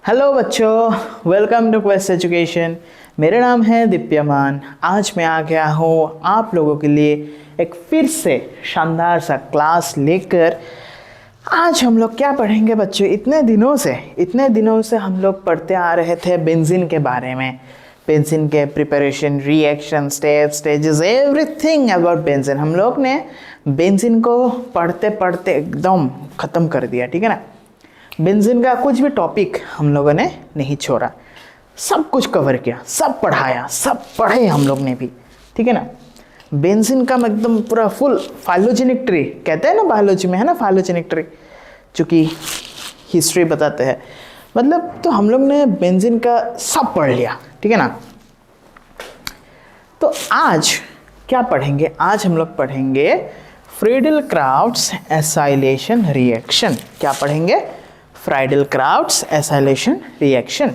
Hello बच्चों, welcome to quest education. मेरा नाम है दिप्यमान। आज मैं आ गया हूँ आप लोगों के लिए एक फिर से शानदार सा क्लास लेकर। आज हम लोग क्या पढ़ेंगे बच्चों? इतने दिनों से हम लोग पढ़ते आ रहे थे बेंजीन के बारे में, बेंजीन के preparation, reaction, stages, everything about benzene. हम लोग ने बेंजीन को पढ़ते पढ़ते एकदम ख़त्म कर दिया, ठीक है ना। बेंजीन का कुछ भी टॉपिक हम लोगों ने नहीं छोड़ा, सब कुछ कवर किया, सब पढ़ाया, सब पढ़े हम लोग ने भी, ठीक है ना। बेंजीन का एकदम पूरा फुल फाइलोजेनिक ट्री कहते हैं ना, बायोलॉजी में है ना फाइलोजेनिक ट्री, जो कि हिस्ट्री बताते हैं, मतलब तो हम लोग ने बेंजीन का सब पढ़ लिया, ठीक है ना। तो आज क्या पढ़ेंगे? आज हम लोग पढ़ेंगे फ्रीडल-क्राफ्ट्स एसाइलेशन रिएक्शन। क्या पढ़ेंगे? Friedel-crafts acylation reaction.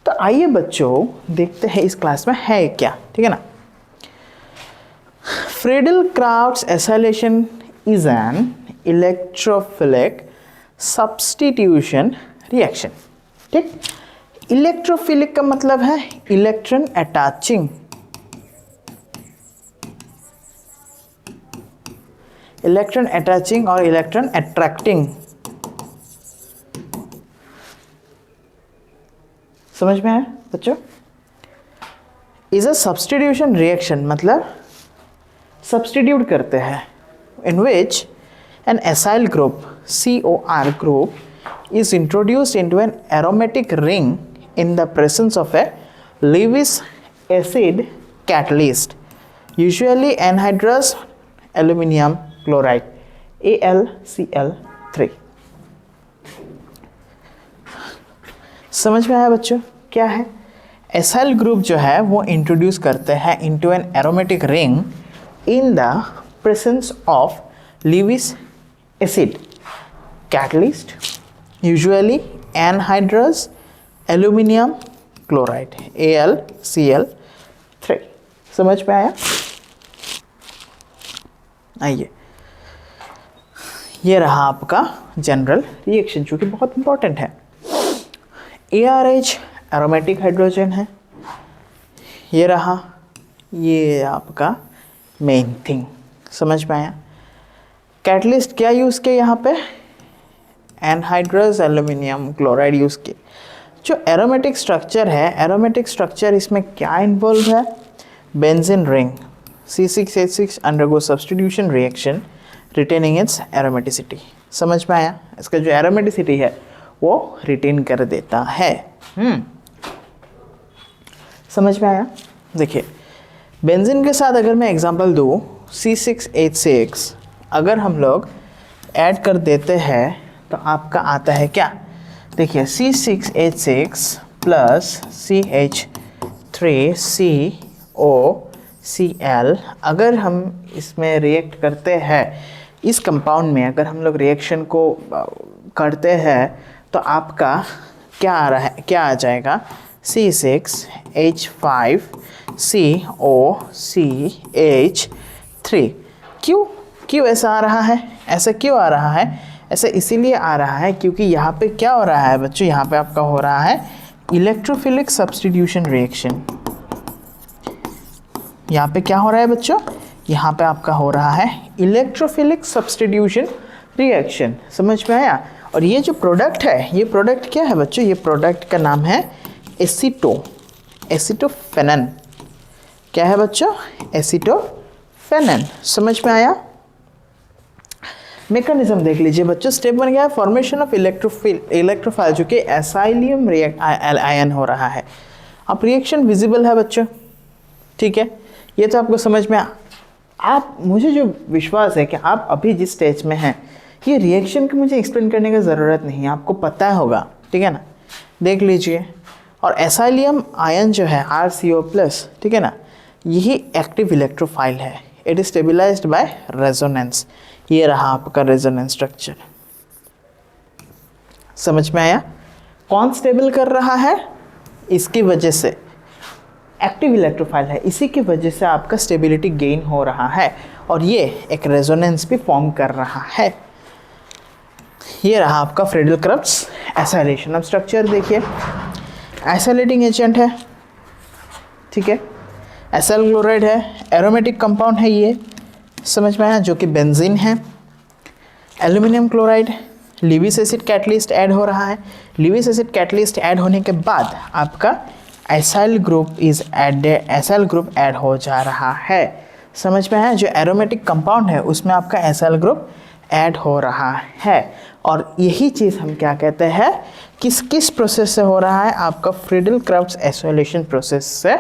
तो आइए बच्चों देखते हैं इस क्लास में है क्या, ठीक है ना। Friedel Crafts acylation is an electrophilic substitution reaction. ठीक, इलेक्ट्रोफिलिक का मतलब है इलेक्ट्रॉन अटैचिंग, इलेक्ट्रॉन अटैचिंग और इलेक्ट्रॉन अट्रैक्टिंग। समझ में आया बच्चों? इज अ सब्स्टिट्यूशन रिएक्शन, मतलब सब्स्टिट्यूट करते हैं, in which an acyl group COR group is introduced into an aromatic ring in the presence of a Lewis acid catalyst, usually anhydrous aluminum chloride AlCl3। समझ में आया बच्चों क्या है? Acyl group जो है वो इंट्रोड्यूस करते हैं into an aromatic ring in the presence of Lewis acid catalyst, usually anhydrous aluminium chloride AlCl3। समझ में आया? आइए, ये रहा आपका जनरल रिएक्शन जो कि बहुत इंपॉर्टेंट है। ARH एरोमेटिक हाइड्रोजन है, ये रहा, ये आपका मेन थिंग। समझ में आया? कैटलिस्ट क्या यूज़ किया यहाँ पे? एनहाइड्रस एल्यूमिनियम क्लोराइड यूज़ किया। जो एरोमेटिक स्ट्रक्चर है, एरोमेटिक स्ट्रक्चर इसमें क्या इन्वॉल्व है? Benzene ring C6H6 undergo substitution reaction retaining it's aromaticity. समझ में आया? इसका जो एरोमेटिसिटी है वो रिटेन कर देता है। समझ में आया? देखिए, बेंजीन के साथ अगर मैं एग्जांपल दूँ, C6H6 अगर हम लोग ऐड कर देते हैं तो आपका आता है क्या? देखिए, C6H6 प्लस CH3COCl अगर हम इसमें रिएक्ट करते हैं, इस कंपाउंड में अगर हम लोग रिएक्शन को करते हैं तो आपका क्या आ रहा है? क्या आ जाएगा? C6H5COCH3। क्यों ऐसा आ रहा है? ऐसा क्यों आ रहा है? ऐसा इसीलिए आ रहा है क्योंकि यहाँ पे क्या हो रहा है बच्चों? यहाँ पे आपका हो रहा है इलेक्ट्रोफिलिक सब्स्टिट्यूशन रिएक्शन। यहाँ पे क्या हो रहा है बच्चों? यहाँ पे आपका हो रहा है इलेक्ट्रोफिलिक सब्स्टिट्यूशन रिएक्शन। समझ में आया? और ये जो प्रोडक्ट है, ये प्रोडक्ट क्या है बच्चों? ये प्रोडक्ट का नाम है एसिटोफेनन। क्या है बच्चों? एसिटोफेनन। समझ में आया? मैकेनिज्म देख लीजिए बच्चों। स्टेप 1 क्या है? फॉर्मेशन ऑफ इलेक्ट्रोफाइल, जो कि एसाइलियम आयन हो रहा है। अब रिएक्शन विजिबल है बच्चों, ठीक है। ये तो आपको समझ में आप, मुझे जो विश्वास है कि आप अभी जिस स्टेज में हैं, ये रिएक्शन की मुझे एक्सप्लेन करने की ज़रूरत नहीं है, आपको पता होगा, ठीक है ना। देख लीजिए, और एसाइलियम आयन जो है RCO+, ठीक है ना, यही एक्टिव इलेक्ट्रोफाइल है। It is stabilised by resonance. ये रहा आपका रेजोनेंस स्ट्रक्चर। समझ में आया? कौन स्टेबल कर रहा है? इसकी वजह से एक्टिव इलेक्ट्रोफाइल है, इसी की वजह से आपका स्टेबिलिटी गेन हो रहा है और ये एक रेजोनेंस भी फॉर्म कर रहा है। ये रहा आपका फ्रीडल क्राफ्ट्स एसाइलेशन। अब स्ट्रक्चर देखिए, एसाइलेटिंग एजेंट है, ठीक है, एसाइल क्लोराइड है, एरोमेटिक कंपाउंड है ये, समझ में आया, जो कि बेंजीन है। Aluminium chloride, Lewis acid catalyst add हो रहा है। लिविस एसिड कैटलिस्ट ऐड होने के बाद आपका एसाइल ग्रुप ऐड हो जा रहा है, समझ में आया। जो एरोमेटिक कंपाउंड है उसमें आपका एसाइल ग्रुप ऐड हो रहा है। और यही चीज़ हम क्या कहते हैं, किस प्रोसेस से हो रहा है, आपका फ्रीडल क्राफ्ट्स एसाइलेशन प्रोसेस से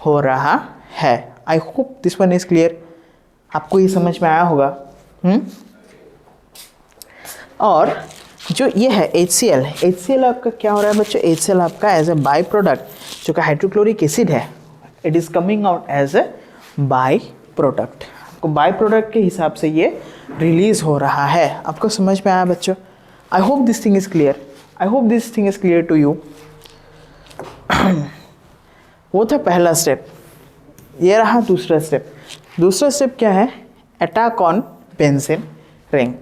हो रहा है। आई hope this one is clear, आपको ये समझ में आया होगा। और जो ये है HCl आपका क्या हो रहा है बच्चों, HCl आपका एज ए बाई प्रोडक्ट, जो कि हाइड्रोक्लोरिक एसिड है, it is coming out as a by product. आपको बाई प्रोडक्ट के हिसाब से ये रिलीज हो रहा है। आपको समझ में आया बच्चों? I hope this thing is clear to you. वो था पहला स्टेप, ये रहा दूसरा स्टेप। दूसरा स्टेप क्या है, अटैक ऑन बेंजीन रिंग।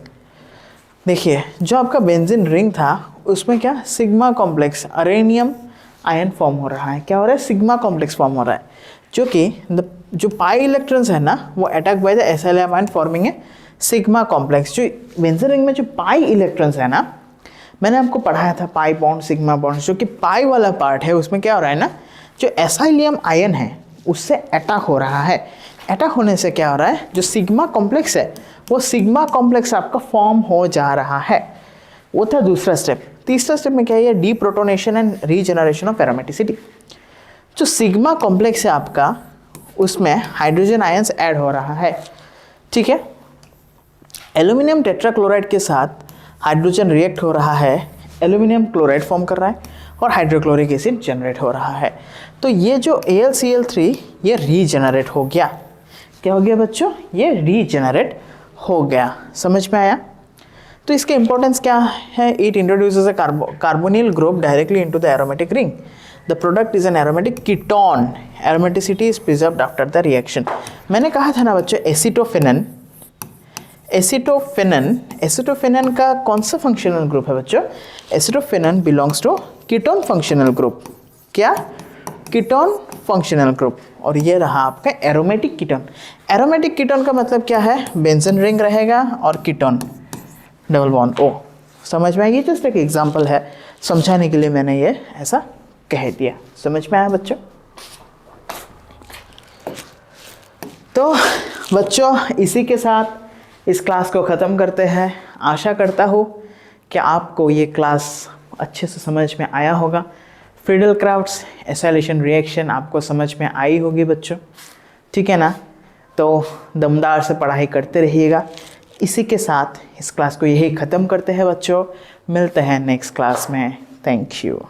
देखिए, जो आपका बेंजीन रिंग था उसमें क्या सिग्मा कॉम्प्लेक्स अरेनियम आयन फॉर्म हो रहा है। क्या हो रहा है, सिग्मा कॉम्प्लेक्स फॉर्म हो रहा है, जो कि जो पाई इलेक्ट्रॉन्स है ना, वो attack by the SLM ion forming a sigma complex. जो बेंजीन रिंग में जो पाई इलेक्ट्रॉन्स है ना, मैंने आपको पढ़ाया था पाई बॉन्ड सिग्मा बॉन्ड, जो कि पाई वाला पार्ट है उसमें क्या हो रहा है ना, जो एसाइलियम आयन है उससे अटैक हो रहा है। अटैक होने से क्या हो रहा है, जो सिग्मा कॉम्प्लेक्स है वो सिग्मा कॉम्प्लेक्स आपका फॉर्म हो जा रहा है। वो था दूसरा स्टेप। तीसरा स्टेप में क्या है, deprotonation and regeneration of aromaticity. जो सिग्मा कॉम्प्लेक्स है आपका, उसमें हाइड्रोजन आयंस ऐड हो रहा है, ठीक है। एल्यूमिनियम टेट्राक्लोराइड के साथ हाइड्रोजन रिएक्ट हो रहा है, एल्यूमिनियम क्लोराइड फॉर्म कर रहा है और हाइड्रोक्लोरिक एसिड जनरेट हो रहा है। तो ये जो AlCl3 ये रीजनरेट हो गया। क्या हो गया बच्चों, ये रीजनरेट हो गया, समझ में आया। तो इसका इंपॉर्टेंस क्या है, it introduces a carbonyl group directly into the aromatic ring. The product is an aromatic ketone, aromaticity is preserved after the reaction. मैंने कहा था ना बच्चों, एसिटोफेनन का कौन सा फंक्शनल ग्रुप है बच्चों, acetophenone belongs to ketone functional group. क्या, कीटोन फंक्शनल ग्रुप। और ये रहा आपका एरोमेटिक कीटोन। एरोमेटिक कीटोन का मतलब क्या है, बेंजीन रिंग रहेगा और कीटोन डबल बॉन्ड O। समझ में आएगी, जस्ट एक एग्जांपल है, समझाने के लिए मैंने ये ऐसा कह दिया। समझ में आया बच्चों? तो बच्चों, इसी के साथ इस क्लास को ख़त्म करते हैं। आशा करता हूँ कि आपको ये क्लास अच्छे से समझ में आया होगा। फ्रीडल क्राफ्ट्स एसाइलेशन रिएक्शन आपको समझ में आई होगी बच्चों, ठीक है ना। तो दमदार से पढ़ाई करते रहिएगा। इसी के साथ इस क्लास को यही ख़त्म करते हैं बच्चों। मिलते हैं नेक्स्ट क्लास में। Thank you.